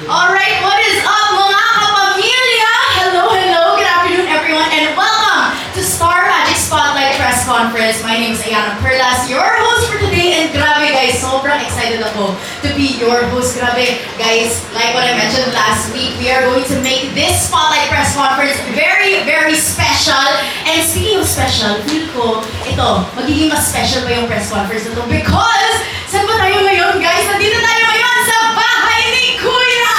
Alright, what is up mga kapamilya? Hello, hello, good afternoon everyone, and welcome to Star Magic Spotlight Press Conference. My name is Ayana Perlas, your host for today, and grabe guys, sobrang excited ako to be your host. Grabe guys, like what I mentioned last week, we are going to make this Spotlight Press Conference very, very special. And speaking of special, feel ko, ito, magiging mas special pa yung press conference na to because, saan ba tayo ngayon guys? Nandito tayo ngayon sa bahay ni Kuya!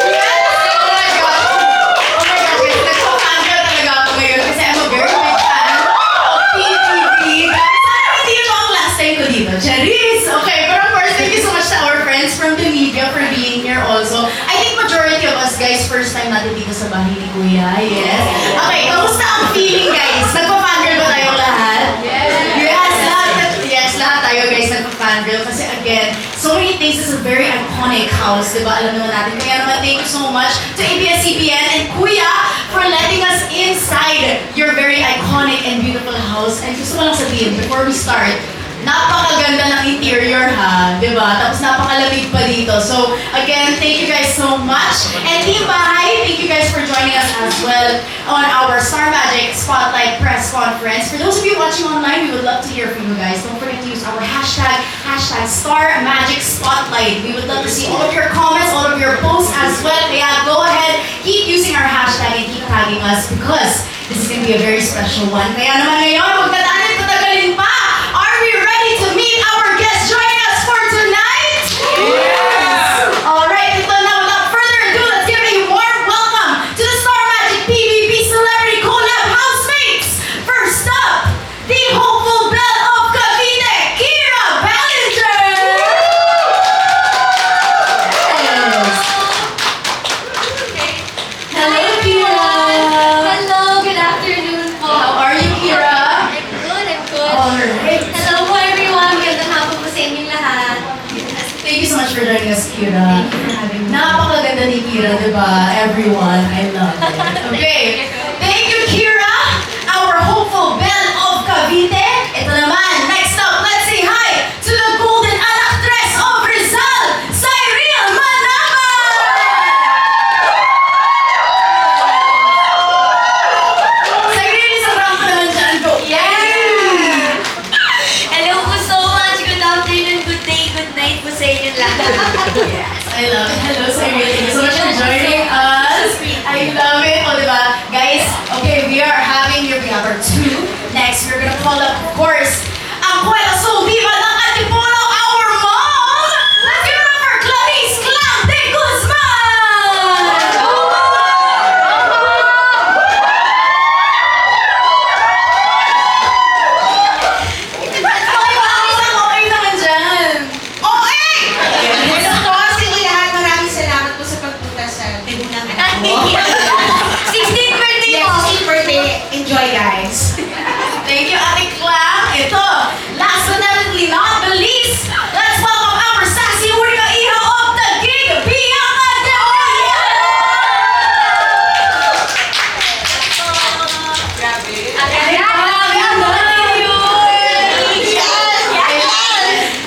Yes! Oh my God! Oh my God, guys, nagpa-fangirl talaga ako ngayon kasi I'm a very big fan of PBB. Sana hindi ito ang last time ko dito, Charis! Okay, but of course, thank you so much to our friends from the media for being here also. I think majority of us guys, first time natin dito sa bahay ni Kuya, yes? Okay, kamusta ang feeling guys? Nagpa-fangirl ba tayong lahat? Yes, lahat tayo guys nagpa-fangirl kasi again, so many things. This is a very iconic house, diba? Alam naman natin. Kaya naman, thank you so much to ABS-CBN and Kuya for letting us inside your very iconic and beautiful house. And gusto ko lang sabihin, before we start, napakaganda ng interior ha, di ba? Tapos napakalamig pa dito. So, again, thank you guys so much. And Team Bahay, thank you guys for joining us as well on our Star Magic Spotlight Press Conference. For those of you watching online, we would love to hear from you guys. Don't forget to use our hashtag Star Magic Spotlight. We would love to see all of your comments, all of your posts as well. Kaya go ahead, keep using our hashtag and keep tagging us because this is going to be a very special one. Kaya naman ngayon, huwag na tayo patagalin pa. Are we ready to meet our guests joining us for tonight? Yes! Alright, ito na, without further ado, let's give a warm welcome to the Star Magic PBB Celebrity Collab Housemates! First up, the hopeful belle of Cavite, Kira Ballinger! Yes! Hello, Kira! Hello, good afternoon po. How are you, Kira? I'm good, I'm good. Alright. Hello po everyone, gandang hapon po sa inyong lahat. Thank you so much for joining us, Kira. Thank you for having me. Napakaganda ni Kira, di ba? Everyone, I love it. Okay. Thank you, Kira, our hopeful belle of Cavite. Ito naman, next up, let's say hi to the golden actress of Rizal, Cyril Manaban! Cyril, isang round ka naman dyan. Go. Yay! Hello po so much, good afternoon, good day, good night po sa inyong lahat. Yes, I love it. Hello, Cyril. Thank you so much for joining us. I love it. O, diba? Guys, okay, we have our two. Next, we're gonna call up, of course, ang Kuwela Soul Diva ng Antipolo, our mom! Let's give it up for Clarice Clam de Guzman! Okay naman dyan. Okay! Hello po sa inyo lahat. Maraming salamat po sa pagpunta sa tribunal na ako. 16th birthday Yes, po! 16th birthday. Enjoy, guys. Thank you, Ate Clam. Ito, last but definitely not the least, let's welcome our sassy Urika Iha of the Gig, Bianca De Hoya!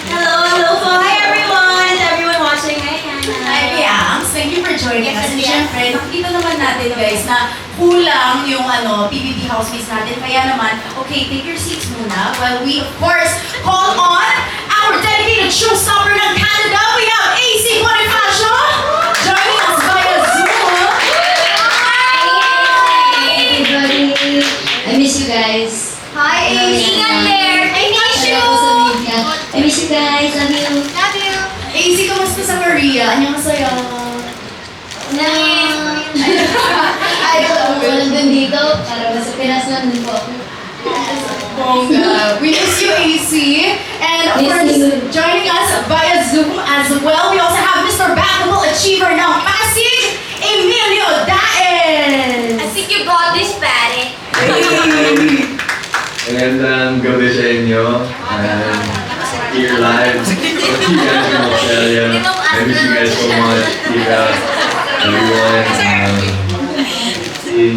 Hello po, hi everyone! Everyone watching, hi Hi, Biancs. Thank you for joining us. And syempre, nakikita naman natin guys na kulang yung PBB housemates natin. Kaya naman, okay, take your seats muna while we, of course, call on our dedicated showstopper ng Canada. We have AC Bonifacio joining us via Zoom. Hey everybody! I miss you guys. Hi, AC nga there! I miss you! Ako sa media. I miss you guys. Love you. Love you! AC, kamusta sa Korea? Anyong masaya? Ay, ako nandun dito. Para ba sa Pinas nandun po ako. Bongga. We miss you, AC. And of Miss course, you. joining us via Zoom as well, we also have Mr. Backable Achiever ng Pasig, Emilio Daen. I think you brought this pare. Magandang gabi sa inyo. And here live. Thank you guys from Australia. I miss you guys so much. Tika, everyone. Si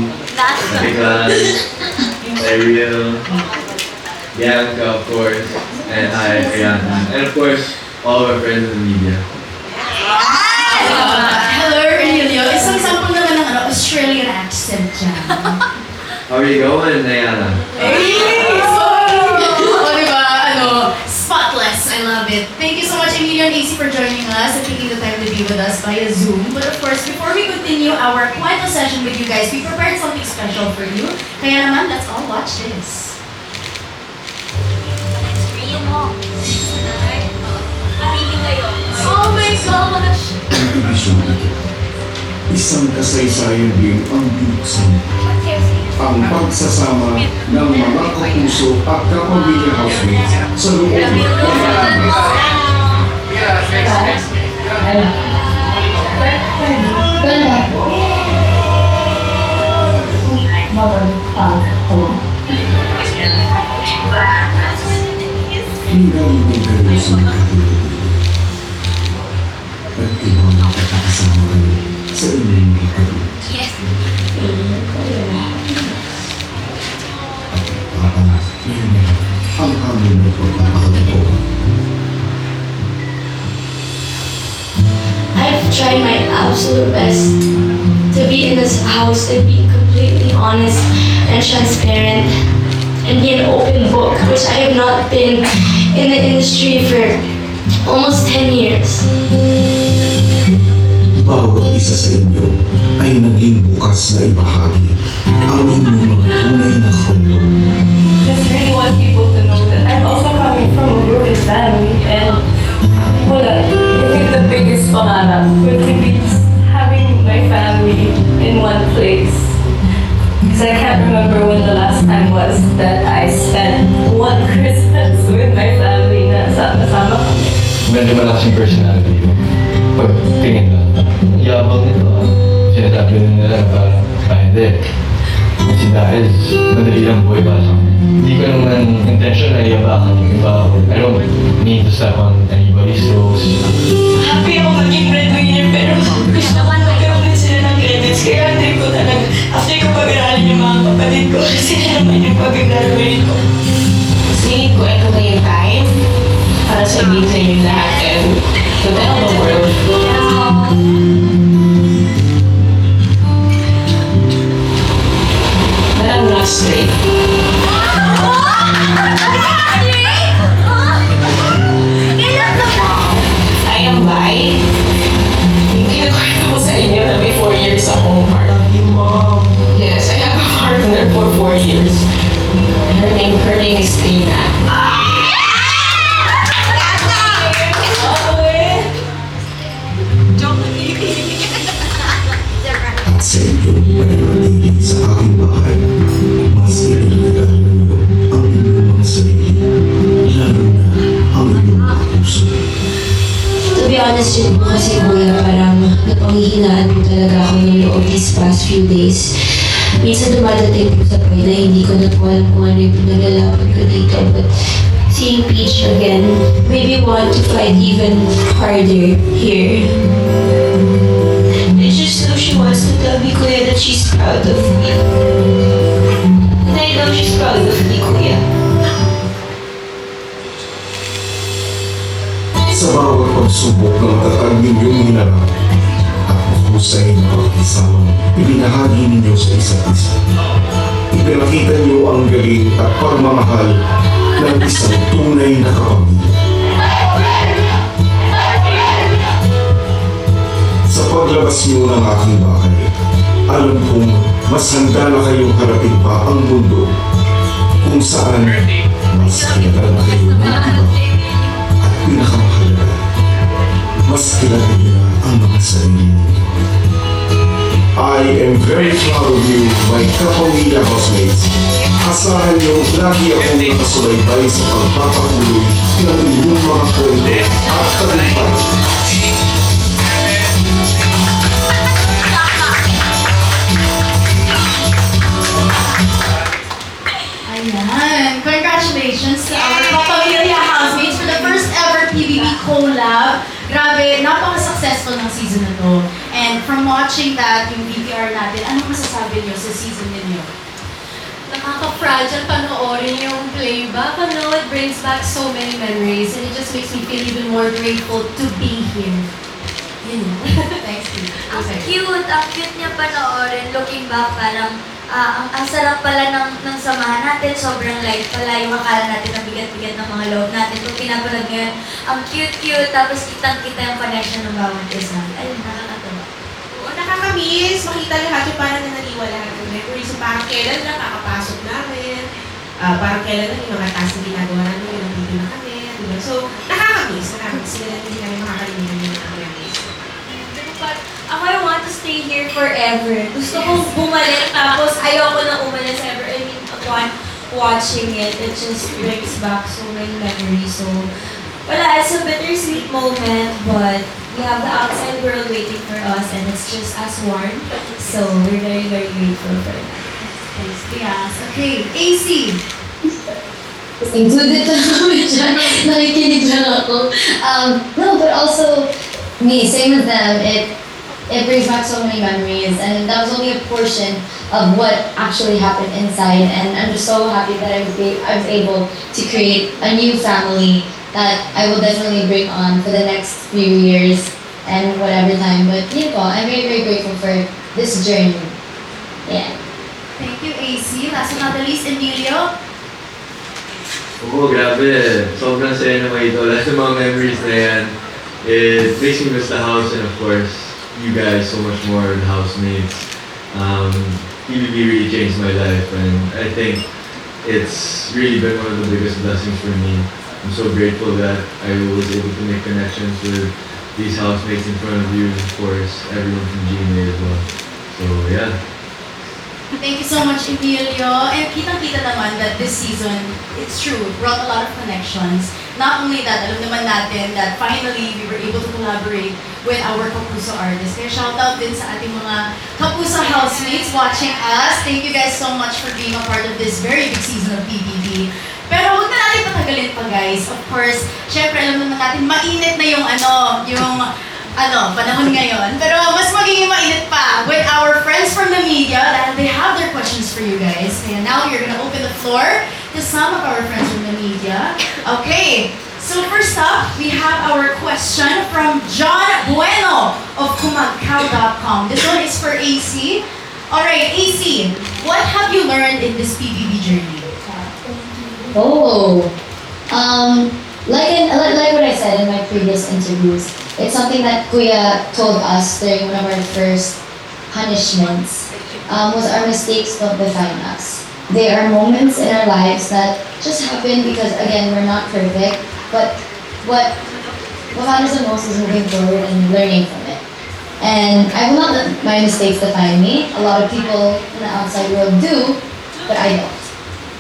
Niclan, Ariel, Bianca, of course. And I, Ayana. And of course, all of our friends in the media. Yes! How are you going, Ayana? Spotless. I love it. Thank you so much, Emilio and AC, for joining us and taking the time to be with us via Zoom. But of course, before we continue our kwento session with you guys, we prepared something special for you. Kaya naman, let's all watch this. Oh my gosh! Television. Isang kasaysayan din ang buksan. Ang pagsasama ng mga kapuso at kapamilya housemates sa loob ng family. Ganda. Hinggalin kayo sa katulad. At ibang nakakasama kayo sa inyong mga katulad. Ang aming pagkakataon. I've tried my absolute best to be in this house and be completely honest and transparent and be an open book, which I have not been in the industry for almost 10 years. Bawat isa sa inyo ay naging bukas na ibahagi ang inyong mga tunay na kwento. Just really want people to know that I'm also coming from a broken family and wala, I think the biggest pangarap would be having my family in one place. Because I can't remember when the last time was that I spent one Christmas with my family na sama-sama kami. Medyo malakas yung personality mo. Pag tingin lang, yabang nito ah. Sinasabi nila na parang, hindi. Si dahil, madali lang buhay para sa akin. Hindi ko naman intention na iyabakan yung iba. I don't need to step on anybody's toes. Happy ako maging breadwinner pero gusto ko magkaroon din sila ng credits. Kaya hindi ko talaga, after ko pag-aralin yung mga kapatid ko, sila naman yung pag-graduate ko. Singit ko, ito na yung time para sabihin sa inyo lahat and to tell the world. But I'm not straight. I am bi. Yung kinukwento ko sa inyo na may 4 years akong partner. Yes, I have a partner for 4 years. Her name is Tina. At sa inyong pananatili sa aking bahay, mas pinagdagan ninyo ang inyong mga sarili, lalo na ang inyong mga puso. To be honest yun po kasi kuya, parang napanghihinaan po talaga ako ng loob these past few days. Minsan dumadating po sa point na hindi ko na po alam kung ano yung pinaglalaban ko dito. But seeing Peach again made me want to fight even harder here. I just know she wants to tell me, kuya, that she's proud of me. And I know she's proud of me, kuya. Sa bawat pagsubok ng tatag ninyong hinarap at mahusay na pagkisama, ibinahagi ninyo sa isa't isa. Ipinakita niyo ang galing at pagmamahal ng isang tunay na kapamilya. Sa paglabas niyo ng aking bahay, alam kong mas handa na kayong harapin pa ang mundo kung saan mas kilala na kayo ng iba. At pinakamahalaga, mas kilala niyo na ang mga sarili ninyo. I am very proud of you, my kapamilya housemates. Asahan niyo lagi akong nakasubaybay sa pagpapatuloy ng inyong mga kwento at tagumpay. Ayan. Congratulations to our Kapamilya housemates for the first ever PBB collab. Grabe, napaka-successful ng season na to. And from watching that, yung VTR natin, anong masasabi niyo sa season ninyo? Nakaka-fragile panoorin yung playback. Ano, it brings back so many memories and it just makes me feel even more grateful to be here. Yun. Thanks, Steve. Ang cute niya panoorin. Looking back, parang ang sarap pala ng samahan natin, sobrang light pala yung akala natin ang bigat-bigat ng mga loob natin. Kung pinapanood ngayon, ang cute-cute, tapos kitang-kita yung connection ng bawat isa. Ayun, nakakatawa. Oo, nakakamiss. Makita lahat yung parang nananiwa lahat ng memories. So, parang kailan lang kakapasok namin. Parang kailan lang yung mga task na ginagawa namin, yung nandito na kami. Diba? So, nakakamiss. Sila na hindi namin makakalimutan yung mga memories. But ako, I want to stay here forever. Gusto kong bumalik, tapos ayoko na umalis ever. I mean, upon watching it, it just brings back so many memories. So, wala, it's a bittersweet moment, but we have the outside world waiting for us, and it's just as warm. So, we're very, very grateful for that. Yes. Okay, AC. Included na namin dyan. Nakikinig lang ako. No, but also, me, same with them, it brings back so many memories, and that was only a portion of what actually happened inside, and I'm just so happy that I was able to create a new family that I will definitely bring on for the next few years and whatever time. But you know, I'm very, very grateful for this journey. Yeah. Thank you, AC. Last but not the least, Emilio. Oo, grabe. Sobrang saya naman ito. Lahat ng mga memories na yan, it makes me miss the house and of course, you guys so much more, the housemates. PBB really changed my life and I think it's really been one of the biggest blessings for me. I'm so grateful that I was able to make connections with these housemates in front of you and of course, everyone from GMA as well. So yeah. Thank you so much, Emilio. And kitang-kita naman that this season, it's true, brought a lot of connections. Not only that, alam naman natin that finally we were able to collaborate with our Kapuso artists. Kaya shoutout din sa ating mga Kapuso housemates watching us. Thank you guys so much for being a part of this very big season of PBB. Pero huwag na natin patagalin pa guys. Of course, syempre alam naman natin, mainit na yung panahon ngayon. Pero mas magiging mainit pa with our friends from the media dahil they have their questions for you guys. Kaya now you're gonna open the floor to some of our friends from the media. Okay, so first up, we have our question from John Bueno of Kumagkao.com. This one is for AC. Alright, AC, what have you learned in this PBB journey? Oh, like what I said in my previous interviews, it's something that Kuya told us during one of our first punishments. Was our mistakes don't define us. They are moments in our lives that just happen because again we're not perfect. But what matters the most is moving forward and learning from it. And I will not let my mistakes define me. A lot of people in the outside world do, but I don't.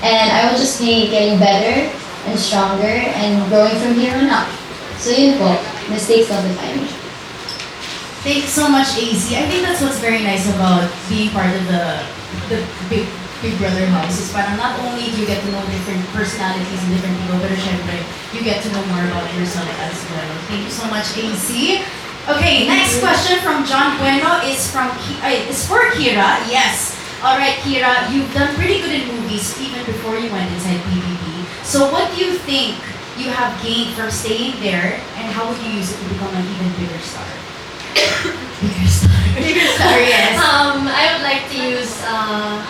And I will just be getting better and stronger and growing from here on out. So yun po, mistakes don't define me. Thank you so much, AC. I think that's what's very nice about being part of the Big Brother house. Is parang not only do you get to know different personalities and different people, but syempre, you get to know more about yourself as well. Thank you so much, AC. Okay, next question from John Bueno is for Kira. Yes. Alright, Kira, you've done pretty good in movies even before you went inside PBB. So what do you think you have gained from staying there, and how would you use it to become an even bigger star? Bigger star. Bigger star, yes. I would like to use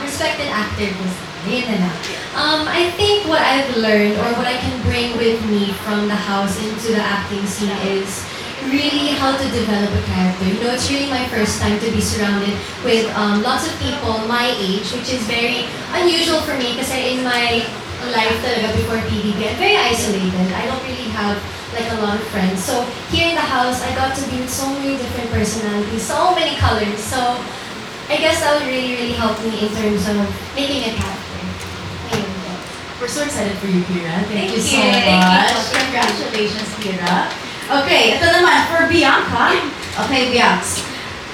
respected actor ko. I think what I've learned or what I can bring with me from the house into the acting scene is really how to develop a character. You know, it's really my first time to be surrounded with lots of people my age, which is very unusual for me kasi in my life talaga before PBB, I'm very isolated. I don't really have like a lot of friends. So here in the house, I got to be with so many different personalities, so many colors. So I guess that would really, really help me in terms of making a character. Ayun po. We're so excited for you, Kira. Thank you so Thank much. you. Congratulations, Kira. Okay, ito naman for Bianca. Okay, Bianca.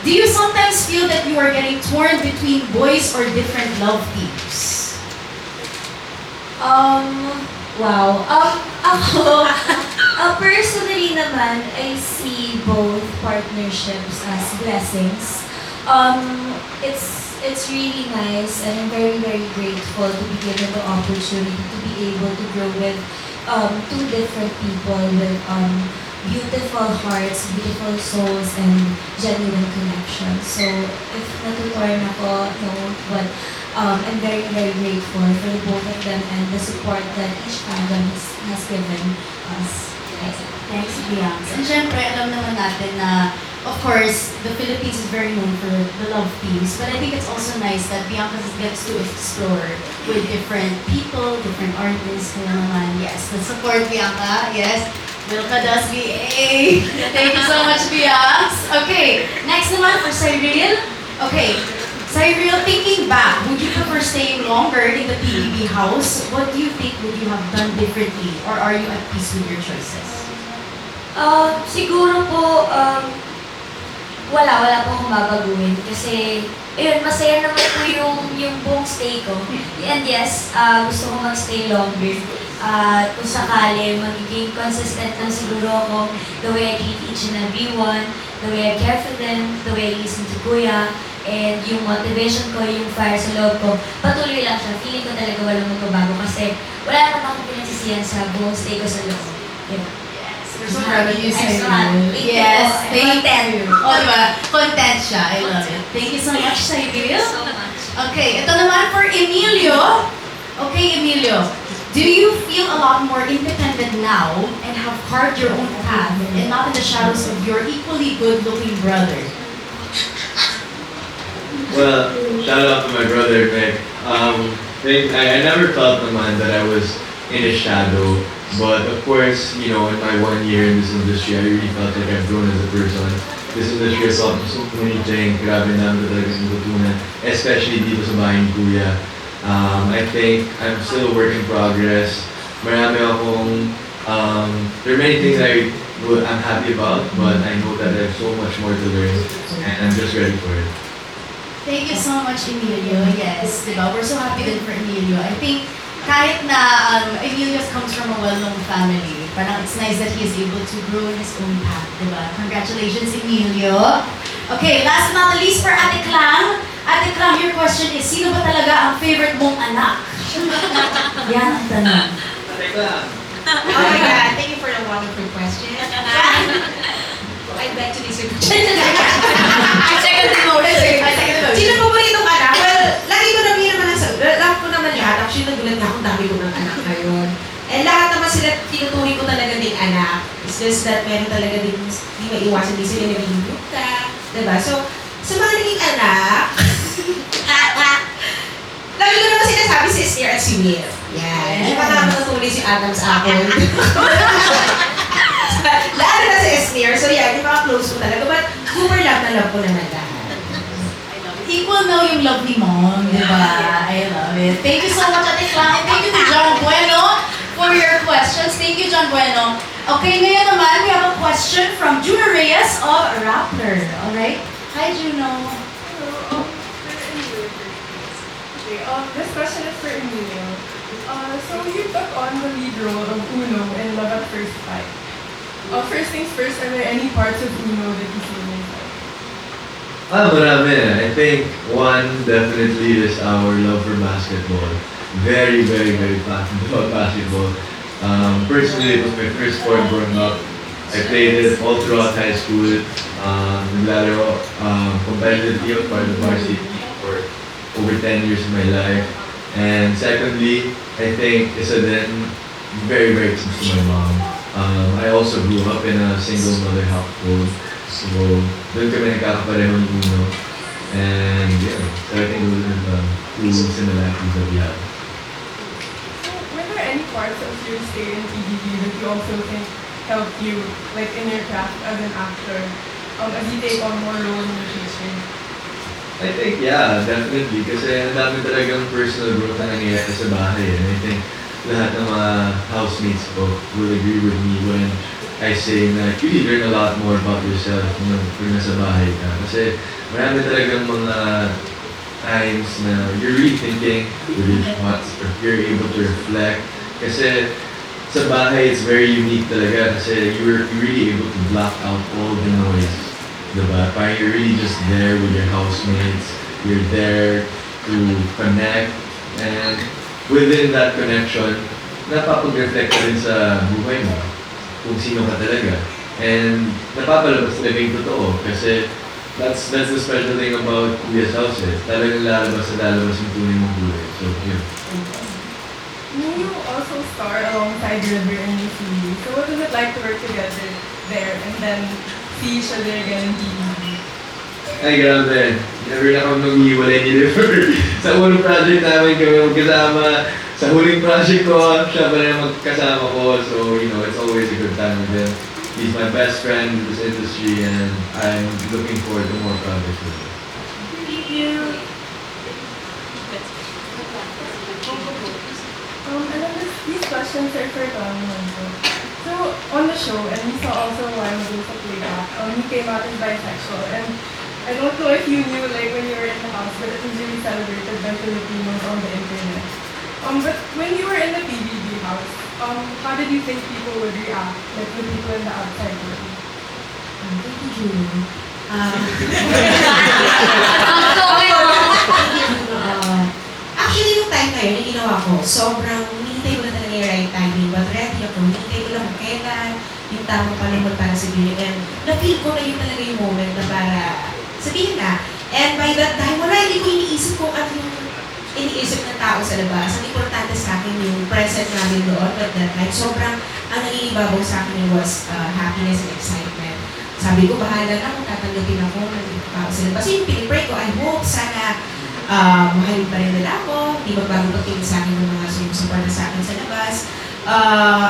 Do you sometimes feel that you are getting torn between boys or different love teams? Wow. Ako, personally naman, I see both partnerships as blessings. It's really nice, and I'm very, very grateful to be given the opportunity to be able to grow with two different people with beautiful hearts, beautiful souls, and genuine connections. So, if natutuwa ako, no, but and very, very grateful for the both of them and the support that each fandom has given us. Thanks, Bianca. And syempre, alam naman natin na, of course, the Philippines is very known for the love teams, but I think it's also nice that Bianca gets to explore with different people, different artists, kaya naman, yes, the support, Bianca, yes. Wilka does BA. Thank you so much, Bianca. Okay, next naman for Cyril. Okay, Cyril, thinking back, would you prefer staying longer in the PBB house? What do you think would you have done differently? Or are you at peace with your choices? Siguro po, wala po akong babaguhin kasi ayun, masaya naman po yung buong stay ko. And yes, gusto ko mag-stay longer. Kung sakali, magiging consistent lang siguro ako the way I treat each and every one, the way I care for them, the way I listen to Kuya, and yung motivation ko, yung fire sa loob ko, patuloy lang siya. Feeling ko talaga walang magbabago kasi wala naman akong pinagsisiyan sa buong stay ko sa loob. Yeah. We're so proud of you, Extra. Cyril. Thank you Yes, po. thank Content. you. O, diba? Content siya. I love it. Thank you so much, Cyril. So much. Okay, ito naman for Emilio. Okay, Emilio. Do you feel a lot more independent now and have carved your own path and not in the shadows of your equally good-looking brother? Well, shout out to my brother, Meg. I never felt naman that I was in his shadow. But of course, you know, in my 1 year in this industry, I really felt like I've grown as a person. This industry has taught me so many things. Grabe namin talaga natutunan. Especially dito sa bahay ni Kuya. I think I'm still a work in progress. Marami akong, there are many things I'm happy about, but I know that I have so much more to learn. And I'm just ready for it. Thank you so much, Emilio. Yes, diba? We're so happy din for Emilio. I think kahit na Emilio comes from a well-known family, parang it's nice that he is able to grow in his own path, diba? Congratulations, Emilio. Okay, last but not the least for Ate Clang. Ate Clang, your question is, sino ba talaga ang favorite mong anak? Yan ang tanong. Ate Clang. Oh my God, thank you for the wonderful question. I'd beg to disagree. I second the motion. Sino po ba itong anak? Well, lagi ko namin naman ang sagot. Lahat ko naman lahat. Actually, nagulat na akong dami ko ng anak ngayon. And lahat naman sila, tinuturing ko talaga ding anak. It's just that meron talaga din, di maiwasan din sila naging ka. Diba? So, sa mga naging anak, lagi ko naman sinasabi si Esther at si Will. Yan. Hindi pa naman natuloy si Adam sa akin. Lalo na si Esther. So, yeah, di ba close ko talaga. But, super love na love ko naman lahat. Equal now yung love ni Mom, di ba? I love it. Thank you so much, Ate Clang. And thank you to John Bueno for your questions. Thank you, John Bueno. Okay, ngayon naman, we have a question from Juno Reyes of Rappler. Alright? Hi, Juno. Okay, this question is for Emilio. So you took on the lead role of Uno in Love at First Sight. First things first, are there any parts of Uno that you feel inside? Marami. I think one definitely is our love for basketball. Very, very, very passionate about basketball. Personally, it was my first sport growing up. I played it all throughout high school. Naglalaro competitively as part of the varsity team for over 10 years of my life. And secondly, I think isa din very, very close to my mom. I also grew up in a single mother household. So, doon kami nagkakapareho ni Uno. And yeah, so I think those are the two similarities that we have. So were there any parts of your stay in PBB that you also think helped you, like in your craft as an actor, as you take on more role in the future? I think, yeah, definitely. Kasi ang dami talagang personal growth na nangyayari sa bahay. And I think lahat ng mga housemates ko will agree with me when I say na you really learn a lot more about yourself kung nasa bahay ka. Kasi marami talagang mga times na you're really thinking with your thoughts or you're able to reflect. Kasi sa bahay, it's very unique talaga kasi you're really able to block out all the noise. Diba? Parang you're really just there with your housemates. You're there to connect. And within that connection, napapag-reflect ka rin sa buhay mo. Kung sino ka talaga. And napapalabas na rin totoo kasi that's the special thing about Kuya's house eh. Talagang lalabas yung tunay mong buhay. So, yun. You also star alongside River in the series. So what was it like to work together there and then see each other again in DVD? Ay, grabe. Never na kami nag-iwalay ni Liver. Sa unang project namin kami magkasama. Sa huling project ko, siya pa rin magkasama ko. So, you know, it's always a good time with him. He's my best friend in this industry and I'm looking forward to more projects with him. Thank you. And then these questions are for Tommy also. So, on the show, and we saw also a while ago sa playback, he came out as bisexual. And I don't know if you knew, like, when you were in the house, but it was really celebrated by Filipinos on the internet. But when you were in the PBB house, how did you think people would react, like the people in the outside world? Thank you. Actually, yung time na yun, yung ginawa ko, sobrang hinihintay ko na talaga yung right timing. But ready ako, hinihintay ko lang kung kailan yung tamang panahon para sabihin. And na-feel ko na yun talaga yung moment na para sabihin na. And by that time, wala, hindi ko iniisip kung ano yung iniisip ng tao sa labas. Ang importante sa akin yung present namin doon at that time. Sobrang ang nangingibabaw sa akin was happiness and excitement. Sabi ko, bahala na kung tatanggapin ako ng tao sa labas. Yung pinipray ko, I hope sana mahalin pa rin nila ako, hindi magbago pagtingin sa akin ng mga sumusuporta sa akin sa labas.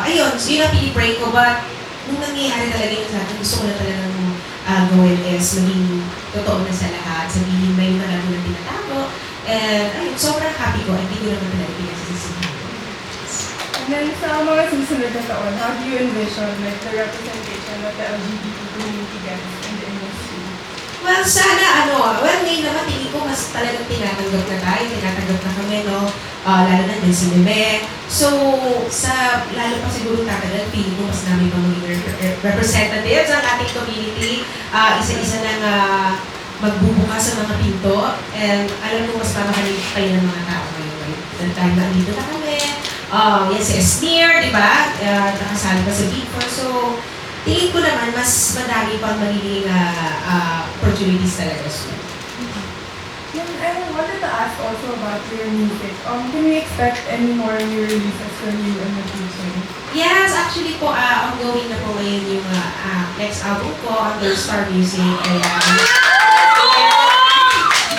Ayun, so yun ang pinipray ko. But nung nangyayari talaga yun sa akin, gusto ko na talagang gawin is maging totoo na sa lahat. Sabihin na yun na lang na tinatago. And ayun, sobrang happy ko. Hindi ko naman talaga pinasasisihan. And then sa mga susunod na taon, how do you envision like the representation of the LGBT community gets in the industry? Well, sana ngayon naman tingin ko mas talagang tinatanggap na tayo, tinatanggap na kami, no? Lalo na din si Bebe. So, lalo pa siguro tatagal, feeling ko mas namin pa maging representatives ang ating community. Isa-isa nang magbubukas sa mga pinto. And alam ko mas mamahalin pa yun ng mga tao ngayon. Dahil nandito na kami. Yan si Esnir, di ba? Nakasali pa sa Big Four. So, tingin ko naman, mas madami pang magiging opportunities talaga soon. And I wanted to ask also about your music. Can we expect any more new releases from you in the future? Yes, actually po, ongoing na po ngayon yung next album ko, under Star Music.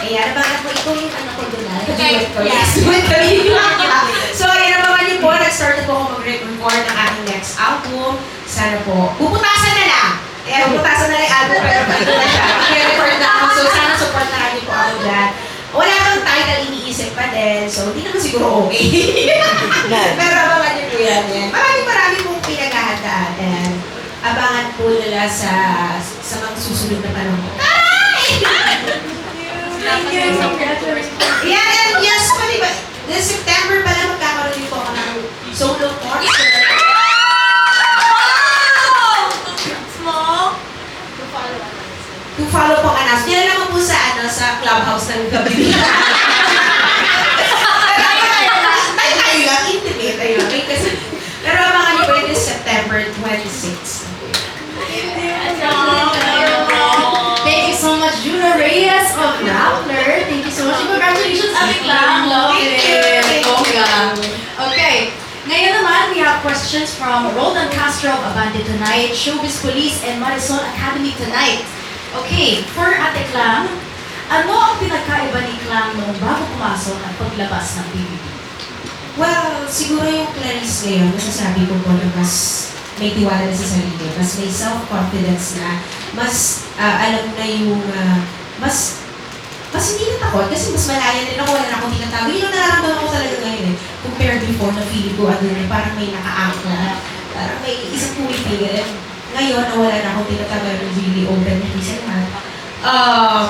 Ayan, nabangat po ito yung ano ko doon na. Duet ko. Yes, duet ko yun. So, ayan, nabangat niyo po, nag-start na po ako mag-record ng aking next album. Sana po, puputasan na lang. Puputasan na lang yung album, pero ito na siya. Mag-record na ako, so sana supportahan niyo po ako dyan. Wala kang title, iniisip pa din, so hindi naman siguro okay. Pero abangan niyo po yan. Marami pong pinaghahandaan. And abangan po nila sa mga susunod na panahon. Thank you. Congratulations. Yeah, and yes, pwede ba? This September pala magkakaroon din po ako ng solo concert. To follow po ang announcement. Yan naman po sa clubhouse ng gabi. Tayo lang, intimate. Tayo lang. Pero abangan niyo po yun is September 26. Thank you so much, Juno Reyes of Rappler. Thank you so much. Congratulations, Ate Clang. Love it. Bongga. Okay. Ngayon naman, we have questions from Roldan Castro of Abante Tonight, Showbiz Police, and Marisol Academy Tonight. Okay, for Ate Clang, ano ang pinagkaiba ni Clang noong bago pumasok at paglabas ng PBB? Well, siguro yung Clarice ngayon, masasabi ko po na mas may tiwala na sa sarili, mas may self-confidence na, mas alam na yung, mas hindi natakot kasi mas malaya din ako, wala na akong tinatago. Yun ang nararamdaman ko talaga ngayon eh. Compared before na feeling ko, parang may naka-angkla, parang may isang pumipigil. Ngayon, wala na akong tinatago, really open na sa lahat.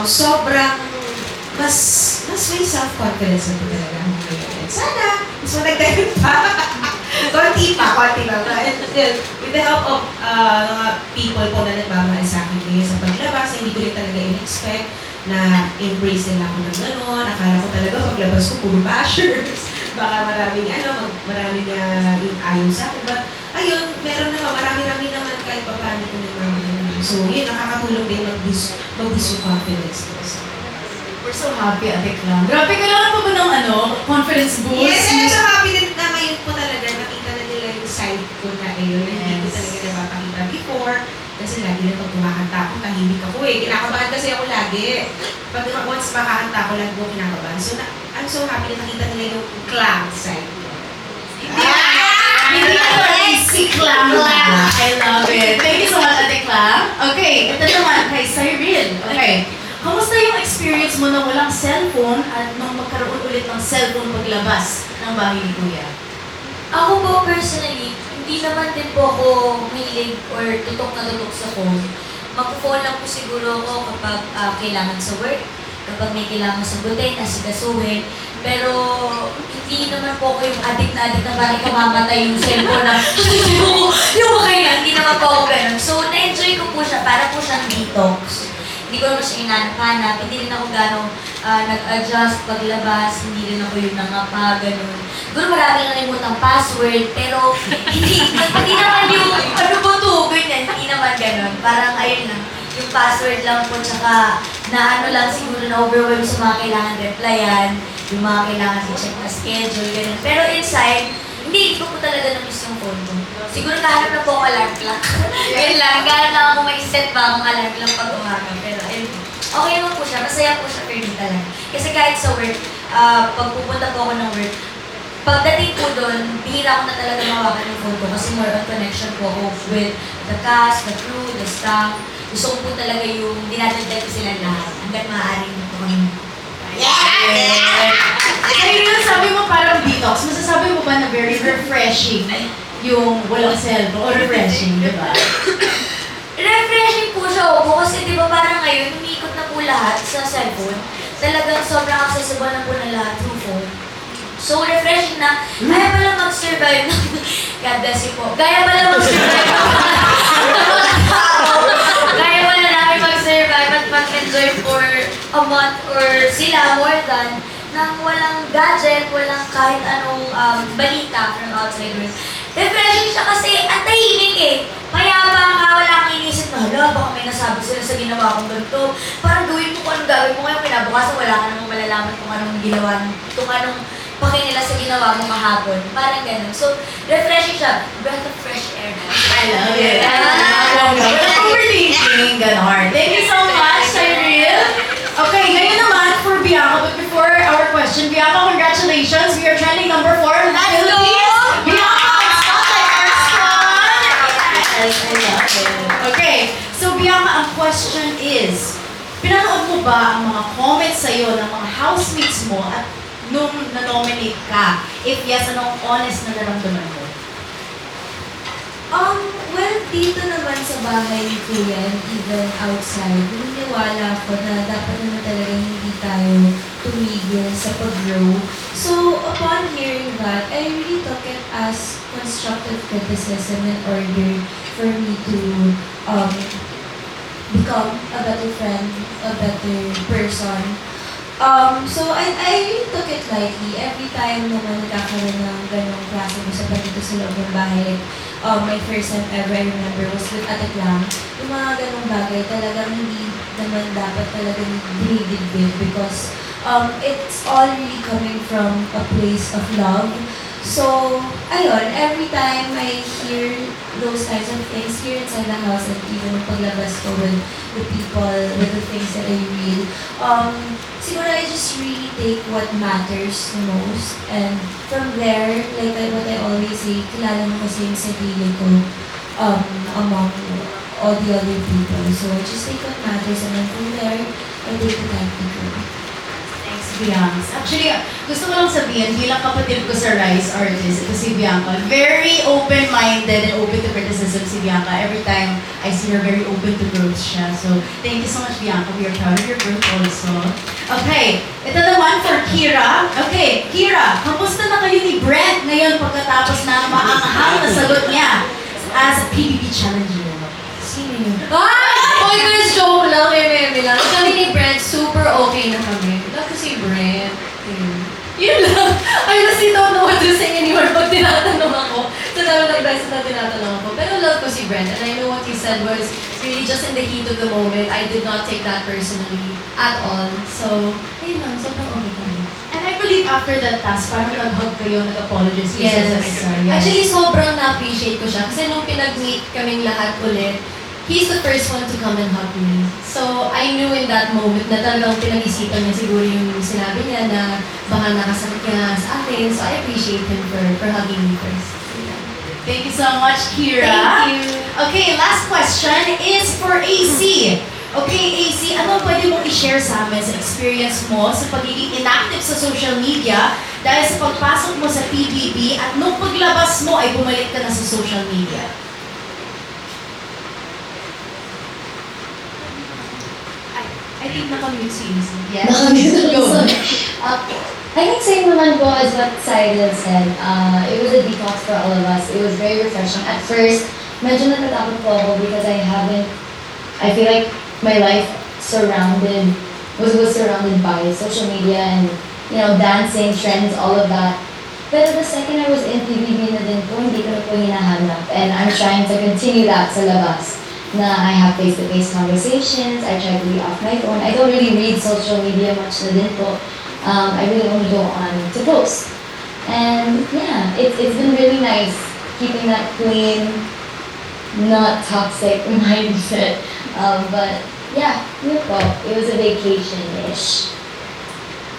Sobrang, mas may self-confidence na po talaga ako ngayon. Sana, mas matagdagan pa. konti pa. With the help of mga people po na nagmamahal sa akin ngayon sa paglabas, hindi ko rin talaga in-expect na embrace nila ako ng gano'n. Akala ko talaga paglabas ko puro bashers. Baka maraming yung ayaw sa akin. But ayun, meron naman, marami naman kahit pa paano ko nagmamahal. So, yun, nakakatulong din mag-boost yung confidence ko. So, We're so happy, Ate Clam. Grabe, kailangan pa ba ng confidence boost? yes, and I'm so happy na ngayon po talaga nakita na nila yung side ko na ayun. Hindi ko Yes. talaga napapakita before. Kasi lagi na pag kumakanta ako, tahimik ako eh. Kinakabahan kasi ako lagi. Pag once makakanta ako, lagi ako kinakabahan. So, I'm so happy na nakita nila yung clown side ko. Hindi na si Clam. I love it. Thank you so much, Ate Clam. Okay, ito naman kay Cyril. Okay. Kamusta yung experience mo na walang cellphone at nung magkaroon ulit ng cellphone paglabas ng bahay ni Kuya? Ako po personally, hindi naman din po ako mahilig or tutok na tutok sa phone. Mag-phone lang po siguro ako kapag kailangan sa work, kapag may kailangan sagutin, asikasuhin. Pero hindi naman po ako yung addict na bakit kamamatay yung cellphone na yung kaya, hindi naman po ako ganun. So, na-enjoy ko po siya, para po siyang detox. Hindi ko naman siya inanap-hanap, hindi rin ako gano'ng nag-adjust paglabas, hindi rin ako yung nangapa, gano'n. Siguro marami nalimutang password, pero hindi naman yung ano ba to, ganyan, hindi naman gano'n. Parang ayun lang, yung password lang po, tsaka na ano lang siguro na overwhelm sa mga kailangan replyan, yung mga kailangan i-check na schedule, gano'n. Pero inside, hindi ko po talaga na-miss yung phone ko. Siguro kahanap na po ako alarm clock. Yan lang, gahanap na ako may set pa akong alarm clock pag umaga. Pero ayun, okay naman po siya, masaya po siya for me talaga. Kasi kahit sa work, pag pupunta po ako ng work, pagdating po doon, bihira ko na talaga mawakan yung phone ko kasi more on connection po ako with the cast, the crew, the staff. Gusto ko po talaga yung dinadagdag ko sila lahat hanggat maaaring po kami. Cyril, sabi mo parang detox. Masasabi mo ba na very refreshing yung walang cellphone o refreshing, di ba? Refreshing po siya, opo, kasi di ba parang ngayon, umiikot na po lahat sa cellphone. Talagang sobrang accessible na po na lahat through phone. So, refreshing na, kaya pala mag-survive ng, God bless you po, kaya pala mag-survive ng mga tao. Kaya pala namin mag-survive at mag-enjoy for a month or sila more than nang walang gadget, walang kahit anong balita from outsiders. Refreshing siya kasi ang tahimik eh. Mayabang ka, wala kang inisip na, hala, baka may nasabi sila sa ginawa kong ganito. Parang gawin mo kung anong gawin mo ngayon, kinabukasan wala ka namang malalaman kung anong ginawa, kung anong paki nila sa ginawa mo kahapon. Parang ganun. So, refreshing siya. Breath of fresh air. I love it. Overthinking, ganon. Thank you so much, Cyril. Okay, ngayon naman for Bianca, but before our question, Bianca, congratulations. We are trending number 4 in the Philippines. Bianca, Spotlight First One. Yes, I love it. Okay, so Bianca, ang question is, pinanood mo ba ang mga comments sa'yo ng mga housemates mo at nung na-nominate ka? If yes, anong honest na naramdaman mo? Well, dito naman sa bahay ni Kuya and even outside, naniniwala ako na dapat naman talaga hindi tayo tumigil sa pag-grow. So, upon hearing that, I really took it as constructive criticism in order for me to become a better friend, a better person. So I really took it lightly. Every time naman nagkakaroon ng ganong klase mo sa dito sa loob ng bahay, my first time ever I remember was with Ate Clam. Yung mga ganong bagay talagang hindi naman dapat talaga dinidibdib because it's all really coming from a place of love. So, ayun, every time I hear those kinds of things here inside the house and even yung paglabas ko with the people, with the things that I read, siguro I just really take what matters the most. And from there, like what I always say, kilala mo kasi yung sarili ko among all the other people. So I just take what matters and then from there, I take the time to grow. Thanks, Bianca. Actually, gusto ko lang sabihin, bilang kapatid ko sa Rise Artist, ito si Bianca. Very open-minded and open to criticism si Bianca. Every time I see her, very open to growth siya. So, thank you so much, Bianca. We are proud of your growth also. Okay, ito naman for Kira. Okay, Kira, kamusta na kayo ni Brent ngayon pagkatapos na maanghang na sagot niya as a PBB Challenger? Sino yun? Oy guys, joke lang, meme lang. Kami ni Brent, super okay na kami. Love ko si Brent. Yun lang. I honestly don't know what to say anymore pag tinatanong ako. Sa dami ng beses na tinatanong ako. Pero love ko si Brent. And I know what he said was really just in the heat of the moment. I did not take that personally at all. So, ayun lang, sobrang okay kami. And I believe after that task, parang nag-hug kayo, nag-apologize kayo sa isa't isa. Yes. Actually, sobrang na-appreciate ko siya. Kasi nung pinag-meet kaming lahat ulit, he's the first one to come and hug me. So, I knew in that moment na talagang pinag-isipan niya siguro yung sinabi niya na baka nakasakit ka sa akin. So, I appreciate him for hugging me first. Thank you so much, Kira. Thank you. Okay, last question is for AC. Okay, AC, ano pwede mong i-share sa amin sa experience mo sa pagiging inactive sa social media dahil sa pagpasok mo sa PBB at nung paglabas mo ay bumalik ka na sa social media? I think nakamute si AC. Yes. I think same naman po as what Cyril said. It was a detox for all of us. It was very refreshing. At first, medyo natatakot po ako because I feel like my life was surrounded by social media and, you know, dancing, trends, all of that. Pero the second I was in PBB na din po, hindi ko na po hinahanap. And I'm trying to continue that sa labas. Na I have face-to-face conversations, I try to be off my phone. I don't really read social media much na din po. I really only go on to post. And yeah, it's been really nice keeping that clean, not toxic mindset. But yeah, yun po. It was a vacation-ish.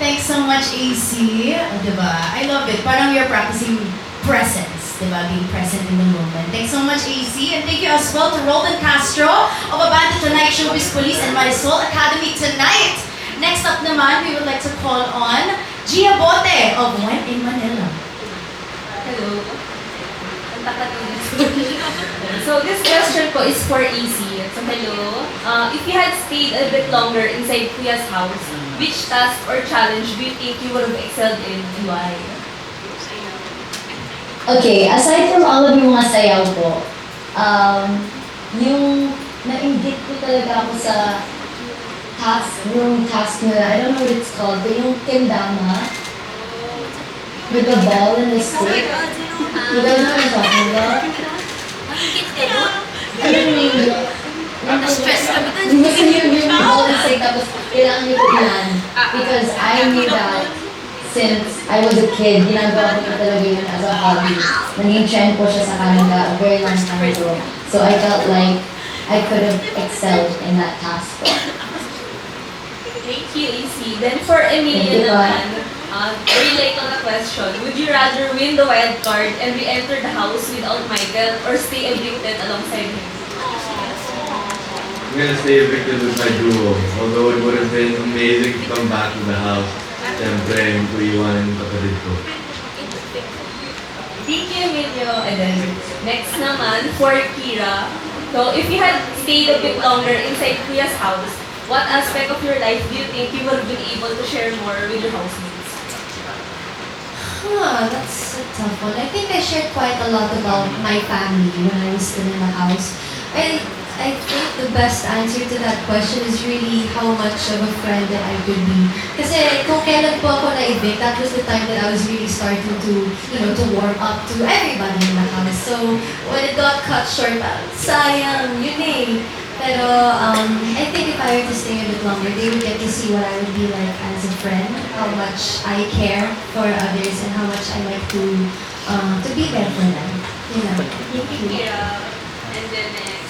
Thanks so much, AC. Diba? I love it. Parang you're practicing presence, diba? Being present in the moment. Thanks so much, AC. And thank you as well to Roldan Castro of Abante Tonight Showbiz Police and Marisol Academy tonight. Next up naman, we would like to call on Gia Bote of When in Manila. Hello. Ang takat ko dito. So this question po is for AC. So hello. If you had stayed a bit longer inside Kuya's house, which task or challenge do you think you would have excelled in and why? Okay, aside from all of yung mga sayaw po, yung na-inggit ko talaga ako sa task nila, I don't know what it's called, but yung kendama, with the ball and the stick. You guys know what I'm talking about? Ano yung Na-stress ka ba? yung ball and stick, tapos kailangan niyo po ilan. Because I knew that since I was a kid, ginagawa ko talaga yun as a hobby. Naging trend po siya sa Canada a very long time ago. So I felt like I could have excelled in that task po. Thank you, AC. Then for Emilia Thank you, naman, relate on the question, would you rather win the wild card and re-enter the house without Michael or stay evicted alongside him? I'm gonna stay evicted with my duo. Although it would have been amazing to come back to the house. Siyempre, yung iwanan yung kapatid ko. Thank you, Emilio. And then, next naman, for Kira. So, if you had stayed a bit longer inside Kuya's house, what aspect of your life do you think you would have been able to share more with your housemates? That's a tough one. I think I shared quite a lot about my family when I was still in the house. I think the best answer to that question is really how much of a friend that I could be. Kasi kung kailan po ako na-evict, that was the time that I was really starting to, to warm up to everybody in the house. So, when it got cut short, sayang, yun eh. Pero, I think if I were to stay a bit longer, they would get to see what I would be like as a friend, how much I care for others, and how much I like to be there for them. Thank you. Kira. And then next.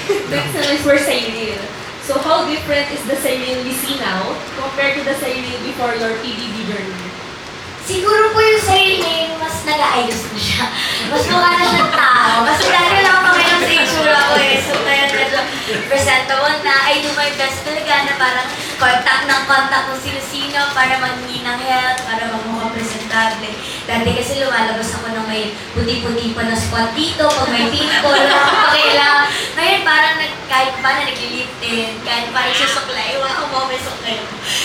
Next naman is for Cyril. So, how different is the Cyril we see now compared to the Cyril before your PBB journey? Siguro po yung sarili niya yung mas nag-aayos na siya. Mas mukha na siyang tao. Kasi dati lang kami ng sa itsura ko eh. So ngayon medyo presentable na. I do my best talaga na parang contact kung sino-sino para maghingi ng help, para magmukha presentable. Dati kasi lumalabas ako ng may puti-puti pa na spot dito, pag may pimple, pakailangan. Ngayon parang kahit pa na nag-lift in, kahit parang susuklay, wow, may suklay.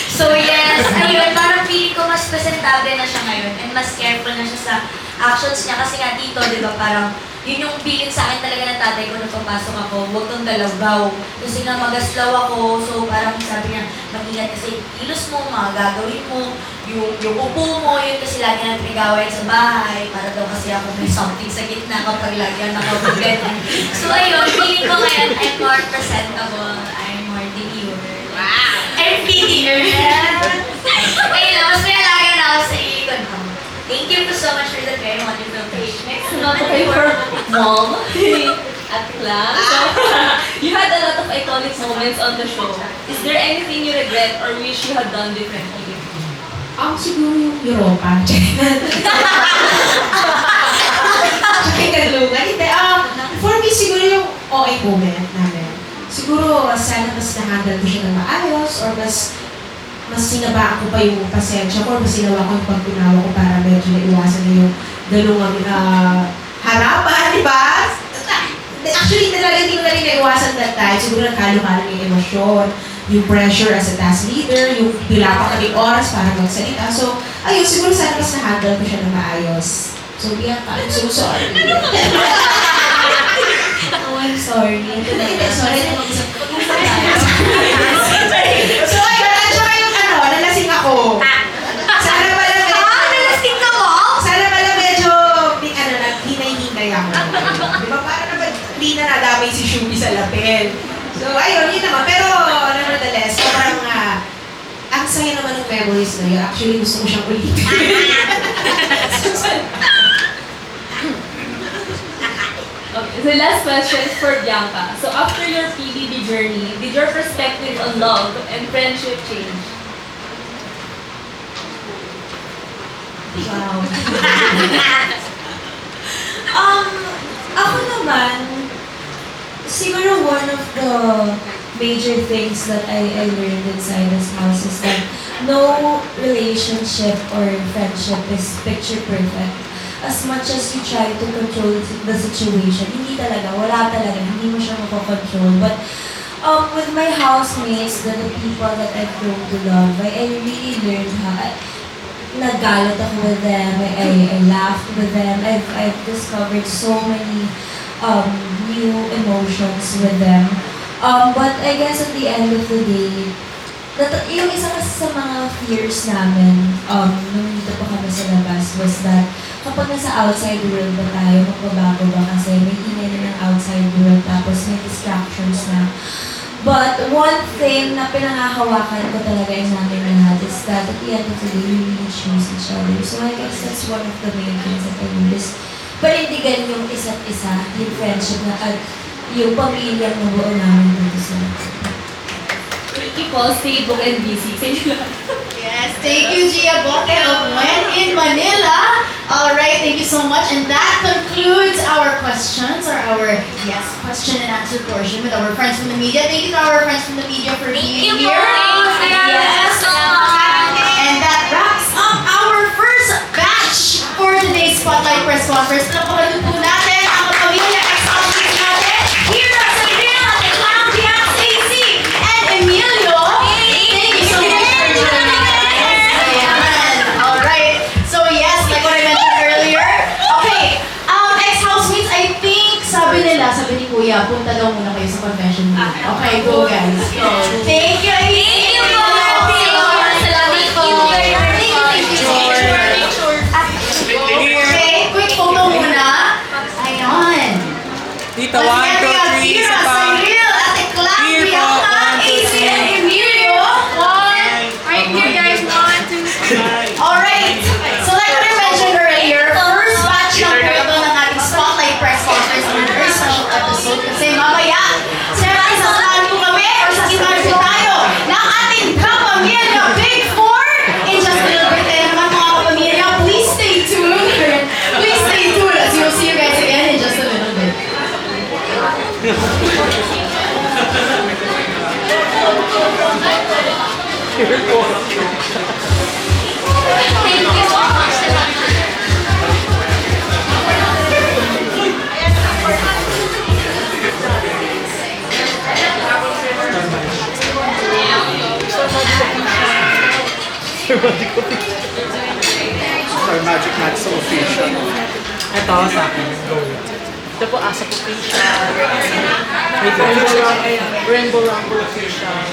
So yes, ayun, parang feeling ko mas presentable na siya ngayon and mas careful na siya sa actions niya kasi nga dito, di ba, parang yun yung bilin sa akin talaga ng tatay ko nung papasok ako, huwag kang galagaw. Kasi nga magaslaw ako, so parang sabi niya, mag-ingat kasi yung kilos mo, mga gagawin mo, yung upo mo, yun kasi lagi na pinagawain sa bahay, para daw kasi ako may something sa gitna kapag lagi ang nakabugan. So ayun, feeling ko ngayon, I'm more presentable, I'm more demure. Wow! I'm prettier. Ayun lang, mas may alaga na ako sa ikon ko. Thank you so much for that very wonderful page. Next, Okay, for mom, at Clam. So, you had a lot of iconic moments on the show. Is there anything you regret or wish you had done differently? Siguro yung Europa. Tsaka yung Galungan. Hindi, for me, siguro yung OA moment namin. Siguro, sana mas na-handle ko siya ng maayos or mas sinabaan ko pa yung pasensya ko or mas sinawa ko yung pagtunawa ko para medyo naiwasan na yung dalawang harapan, di ba? Actually, talaga hindi ko na rin naiwasan that time. Siguro nagkalo-kalo yung emosyon, yung pressure as a task leader, yung pila pa kaming oras para magsalita. So, ayun, siguro sana mas na-handle ko siya ng maayos. So, Bianca, I'm so sorry. oh, I'm sorry. Sorry na mag-usap ko. So, ayun, at saka yung nalasing ako. Sana pala medyo... nalasing ka mo? Sana pala medyo, hinay-hinay ako. Di ba, parang naman, hindi na nadamay si Shubi sa lapel. So, ayun, yun naman. Pero, nevertheless, parang ang saya naman ng memories na yun. Actually, gusto ko siyang ulitin. Okay, the last question is for Bianca. So after your PBB journey, did your perspective on love and friendship change? Wow. Ako naman, siguro one of the major things that I learned inside this house is that no relationship or friendship is picture perfect. As much as you try to control the situation, hindi talaga, wala talaga, hindi mo siya makokontrol. But with my housemates, the people that I've grown to love, I really learned how, nagalit ako with them, I laughed with them, I've discovered so many new emotions with them. But I guess at the end of the day, yung isa kasi sa mga fears namin nung dito pa kami sa labas was that kapag nasa outside world ba tayo, magbabago ba kasi may ingay na ng outside world tapos may distractions na. But one thing na pinangahawakan ko talaga yung namin lahat is that at the end of the day, we really choose each other. So I guess that's one of the main things that I do is panindigan yung isa't isa, yung friendship na at yung pamilya na buo namin dito sa Thank you po, stay book and busy. Yes, thank you, Gia Bote of When in Manila. All right, thank you so much. And that concludes our questions or our question and answer portion with our friends from the media. Thank you to our friends from the media for being here. Yes. And that wraps up our first batch for today's Spotlight Press Conference. Napakaluto po natin ang pamilya ex-office natin. Here at sa Real at Clown Bianca, Stacy, and Emilio. Thank you so much for joining us. Ayan. All right. So yes, like what I mentioned earlier. Okay. Ex-housemates, I think sabi ni Kuya, punta daw muna kayo sa convention room. Okay, go guys. Go. Thank you. Thank you po. Salamat po. Okay, quick photo muna. Ayun. Dito, 1, 2, 3, isa pa. Cyril, Ate Clam, Here po, Bianca, 1, 2, AC, and Emilio. Right here, guys. 1, 2, 3. Alright. So like what I mentioned earlier, first batch lang po ito ng ating Spotlight Press Conference on a very special episode kasi mamaya, siyempre sasamahan po kami or sasamahan po tayo ng ating kapamilya Big Four in just a little bit. Kaya naman mga kapamilya, please stay tuned. Please stay tuned as you'll see you guys again in just a little bit. Sir Magic Match sa official. Ito sa akin. Go. Ito po, asa po facial. Rainbow Rumble facial.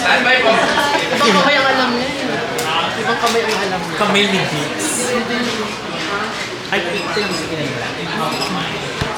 Standby po. Ibang kamay ang alam niya. Ibang kamay ang alam niya. Kamay ni Dix. Ay, ito yung sige na